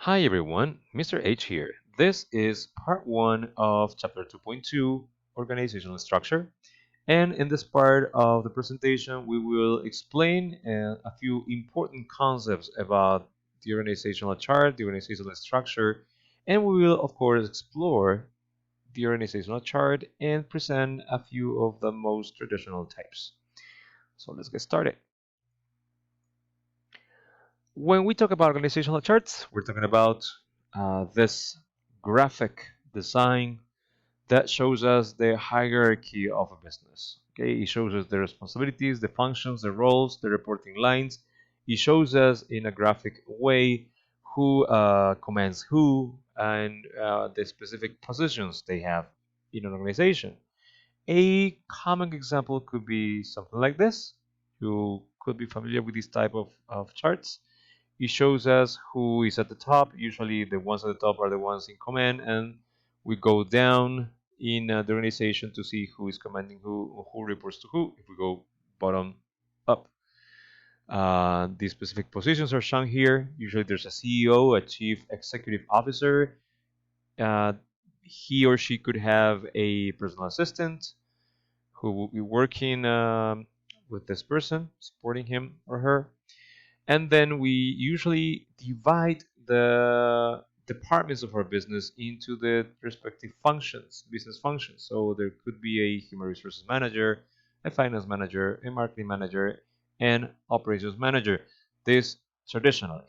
Hi everyone, Mr. H here. This is part 1 of chapter 2.2, Organizational Structure. And in this part of the presentation, we will explain a few important concepts about the organizational chart, the organizational structure, and we will, of course, explore the organizational chart and present a few of the most traditional types. So let's get started. When we talk about organizational charts, we're talking about this graphic design that shows us the hierarchy of a business. Okay, it shows us the responsibilities, the functions, the roles, the reporting lines. It shows us in a graphic way who commands who and the specific positions they have in an organization. A common example could be something like this. You could be familiar with this type of charts. It shows us who is at the top. Usually the ones at the top are the ones in command, and we go down in the organization to see who is commanding who reports to who, if we go bottom up. The specific positions are shown here. Usually there's a CEO, a chief executive officer. Uh, he or she could have a personal assistant who will be working with this person, supporting him or her. And then we usually divide the departments of our business into the respective functions, business functions. So there could be a human resources manager, a finance manager, a marketing manager, and operations manager. This traditionally,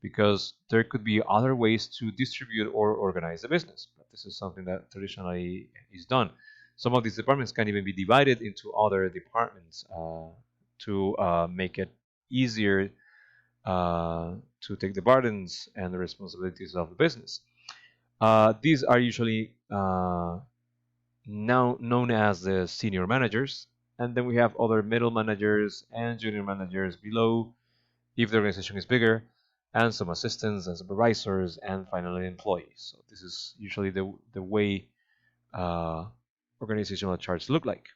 because there could be other ways to distribute or organize the business, but this is something that traditionally is done. Some of these departments can even be divided into other departments to make it easier to take the burdens and the responsibilities of the business. These are usually now known as the senior managers, and then we have other middle managers and junior managers below if the organization is bigger, and some assistants and supervisors, and finally employees. So this is usually the way uh, organizational charts look like.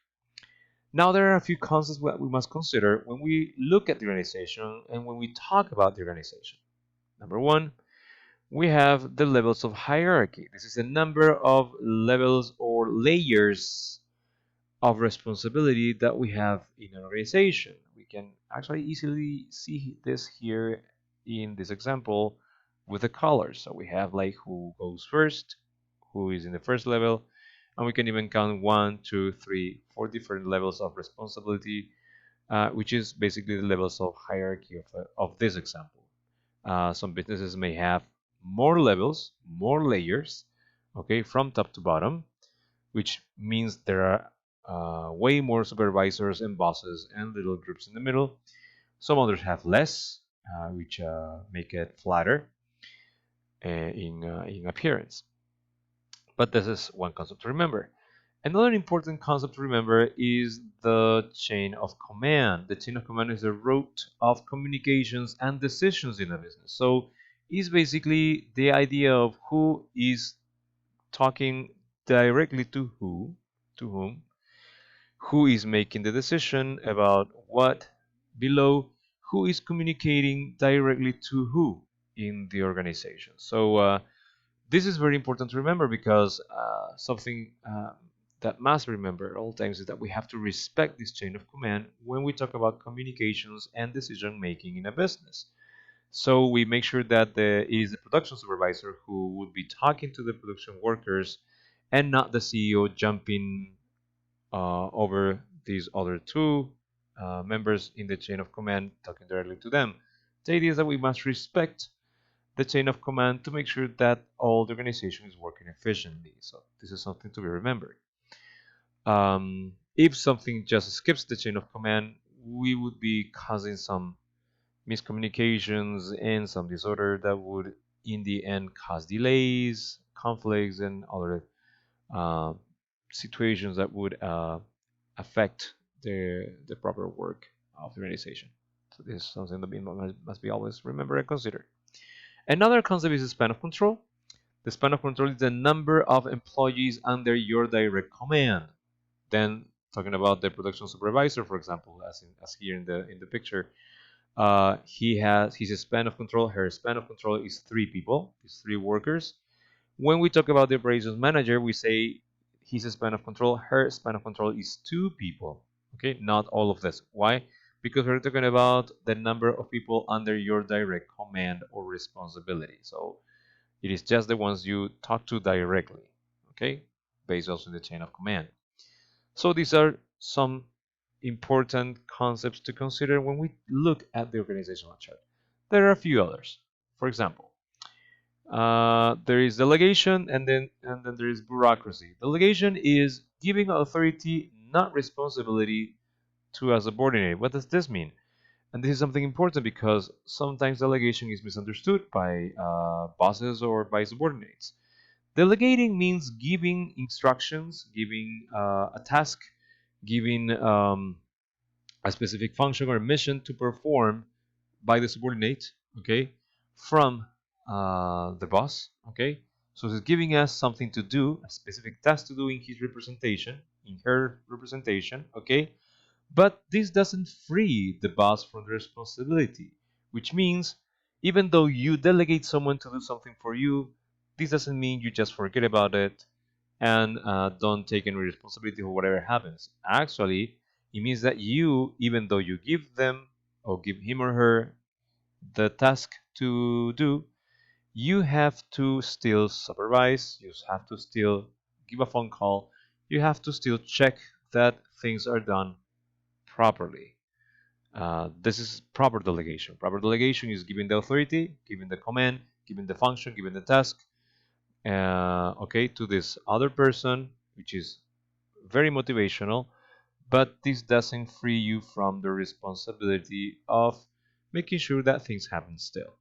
Now, there are a few concepts that we must consider when we look at the organization and when we talk about the organization. Number one, we have the levels of hierarchy. This is a number of levels or layers of responsibility that we have in an organization. We can actually easily see this here in this example with the colors. So we have like who goes first, who is in the first level, and we can even count 1, 2, 3, 4 different levels of responsibility, which is basically the levels of hierarchy of this example. Some businesses may have more levels, more layers, okay, from top to bottom, which means there are way more supervisors and bosses and little groups in the middle. Some others have less, which make it flatter in appearance. But this is one concept to remember. Another important concept to remember is the chain of command. The chain of command is the route of communications and decisions in a business. So it's basically the idea of who is talking directly to whom, who is making the decision about what below, who is communicating directly to who in the organization. So this is very important to remember because something that must remember at all times is that we have to respect this chain of command when we talk about communications and decision making in a business. So we make sure that it is the production supervisor who would be talking to the production workers and not the CEO jumping over these other two members in the chain of command talking directly to them. The idea is that we must respect the chain of command to make sure that all the organization is working efficiently. So this is something to be remembered. If something just skips the chain of command, we would be causing some miscommunications and some disorder that would in the end cause delays, conflicts, and other uh, situations that would affect the proper work of the organization. So this is something that we must be always remember and consider. Another concept is the span of control. The span of control is the number of employees under your direct command. Then, talking about the production supervisor, for example, as here in the picture, He has his span of control, her span of control is 3 people, is 3 workers. When we talk about the operations manager, we say his span of control, her span of control is 2 people. Okay, not all of this. Why? Because we're talking about the number of people under your direct command or responsibility. So it is just the ones you talk to directly. Okay, based also in the chain of command. So these are some important concepts to consider when we look at the organizational chart. There are a few others. For example, there is delegation, and then there is bureaucracy. Delegation is giving authority, not responsibility, to a subordinate. What does this mean? And this is something important because sometimes delegation is misunderstood by bosses or by subordinates. Delegating means giving instructions, giving a task, giving a specific function or mission to perform by the subordinate, okay, from the boss, okay. So it's giving us something to do, a specific task to do in his representation, in her representation, okay. But this doesn't free the boss from the responsibility, which means even though you delegate someone to do something for you, this doesn't mean you just forget about it and don't take any responsibility for whatever happens. Actually, it means that you, even though you give them or give him or her the task to do, you have to still supervise, you have to still give a phone call, you have to still check that things are done properly. This is proper delegation. Proper delegation is giving the authority, giving the command, giving the function, giving the task, okay, to this other person, which is very motivational, but this doesn't free you from the responsibility of making sure that things happen still.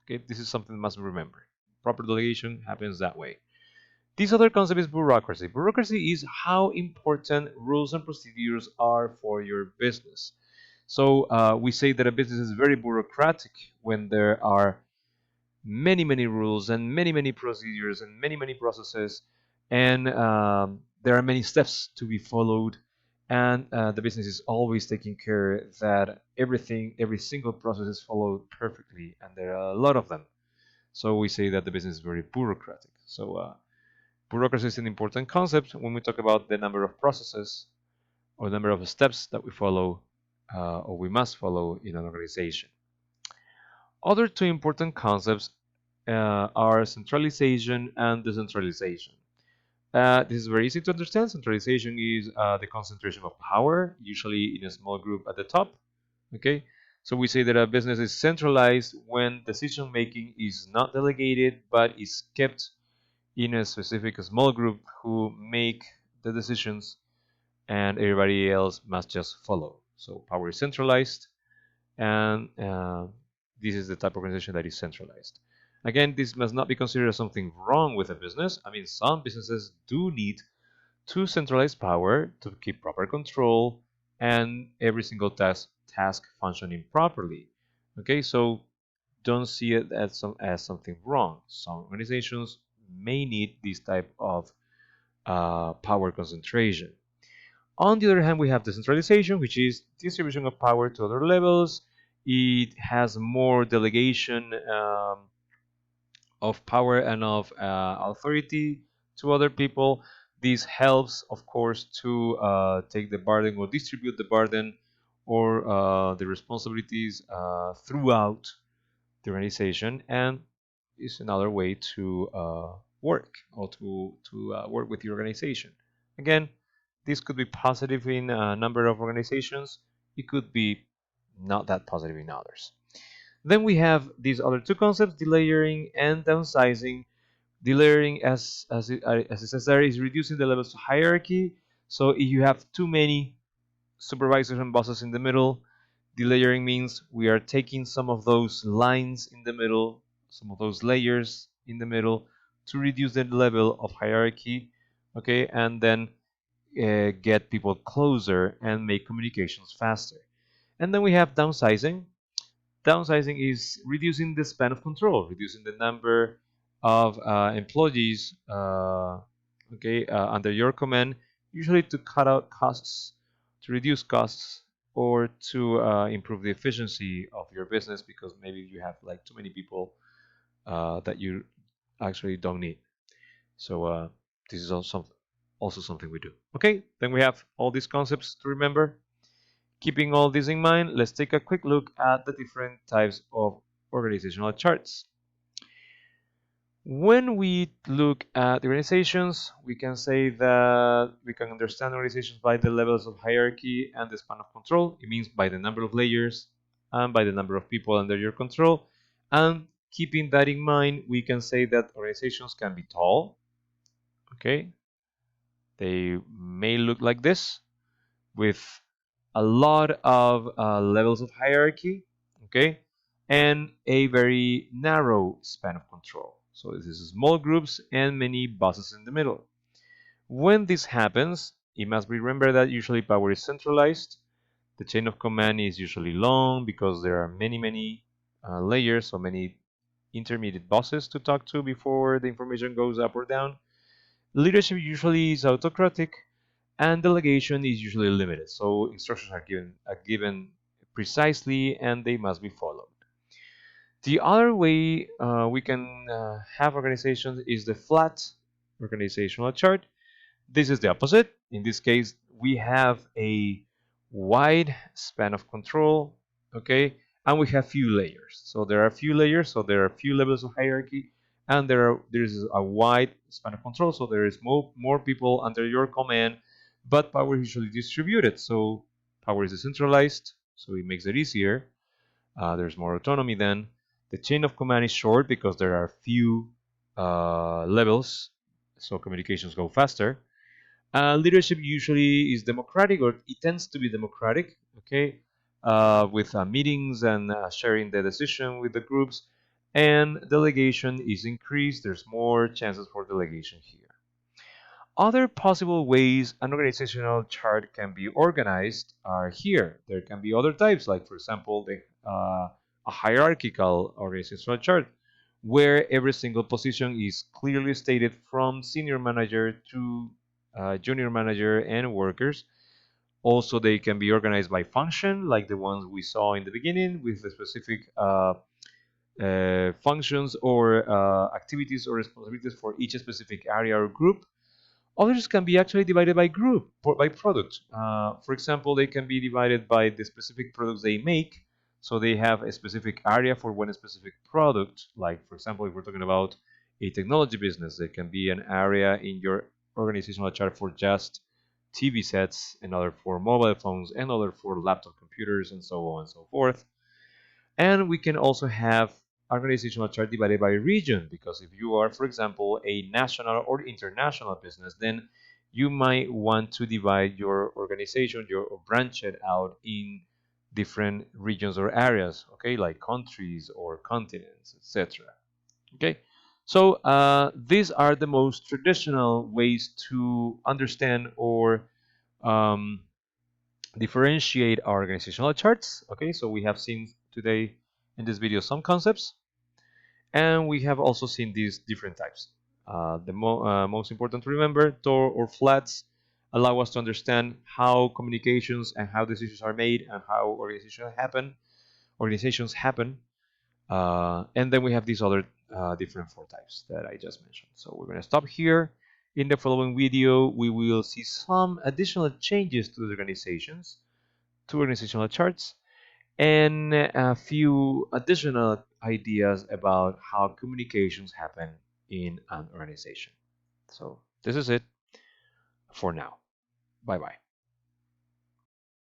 Okay, this is something you must remember. Proper delegation happens that way. This other concept is bureaucracy. Bureaucracy is how important rules and procedures are for your business. So we say that a business is very bureaucratic when there are many rules and many procedures and many processes, and there are many steps to be followed, and the business is always taking care that every single process is followed perfectly, and there are a lot of them. So we say that the business is very bureaucratic. So bureaucracy is an important concept when we talk about the number of processes or number of steps that we follow or we must follow in an organization. Other 2 important concepts are centralization and decentralization. This is very easy to understand. Centralization is the concentration of power, usually in a small group at the top. Okay, so we say that a business is centralized when decision making is not delegated but is kept in a specific small group who make the decisions and everybody else must just follow. So power is centralized, and this is the type of organization that is centralized. Again, this must not be considered as something wrong with a business. I mean, some businesses do need to centralize power to keep proper control and every single task functioning properly. Okay, so don't see it as something wrong. Some organizations may need this type of power concentration. On the other hand, we have decentralization, which is distribution of power to other levels. It has more delegation of power and of authority to other people. This helps, of course, to take the burden or distribute the burden or the responsibilities throughout the organization, and is another way to work or to work with the organization. Again, this could be positive in a number of organizations. It could be not that positive in others. Then we have these other 2 concepts, delayering and downsizing. Delayering, as it says there, is reducing the levels of hierarchy. So if you have too many supervisors and bosses in the middle, delayering means we are taking some of those lines in the middle, some of those layers in the middle to reduce the level of hierarchy, okay, and then get people closer and make communications faster. And then we have downsizing. Downsizing is reducing the span of control, reducing the number of employees, okay, under your command, usually to cut out costs, to reduce costs, or to improve the efficiency of your business because maybe you have like too many people that you actually don't need. So this is also something we do. Okay, then we have all these concepts to remember. Keeping all this in mind, let's take a quick look at the different types of organizational charts. When we look at organizations, we can say that we can understand organizations by the levels of hierarchy and the span of control. It means by the number of layers and by the number of people under your control. And keeping that in mind, we can say that organizations can be tall. Okay, they may look like this with a lot of levels of hierarchy, okay, and a very narrow span of control. So this is small groups and many bosses in the middle. When this happens, it must be remembered that usually power is centralized. The chain of command is usually long because there are many layers, so many intermediate bosses to talk to before the information goes up or down. Leadership usually is autocratic, and delegation is usually limited. So instructions are given precisely, and they must be followed. The other way we can have organizations is the flat organizational chart. This is the opposite. In this case, we have a wide span of control, okay, and we have few layers. So there are few layers, so there are few levels of hierarchy, and there is a wide span of control. So there is more people under your command, but power is usually distributed. So power is decentralized, so it makes it easier. There's more autonomy then. The chain of command is short because there are few levels, so communications go faster. Leadership usually is democratic, or it tends to be democratic, okay, with meetings and sharing the decision with the groups. And delegation is increased. There's more chances for delegation here. Other possible ways an organizational chart can be organized are here. There can be other types, like, for example, a hierarchical organizational chart, where every single position is clearly stated from senior manager to junior manager and workers. Also, they can be organized by function, like the ones we saw in the beginning, with the specific functions or activities or responsibilities for each specific area or group. Others can be actually divided by group, by product. For example, they can be divided by the specific products they make. So they have a specific area for one specific product. Like, for example, if we're talking about a technology business, there can be an area in your organizational chart for just TV sets, another for mobile phones, another for laptop computers, and so on and so forth. And we can also have organizational chart divided by region, because if you are, for example, a national or international business, then you might want to divide your organization, or branch it out in different regions or areas, okay, like countries or continents, etc. Okay, so these are the most traditional ways to understand or um, differentiate our organizational charts. Okay, so we have seen today in this video some concepts, and we have also seen these different types. The most important to remember, tall or flats allow us to understand how communications and how decisions are made and how organizations happen. And then we have these other different four types that I just mentioned. So we're going to stop here. In the following video, we will see some additional changes to the organizations, to organizational charts, and a few additional ideas about how communications happen in an organization. So this is it for now. Bye bye.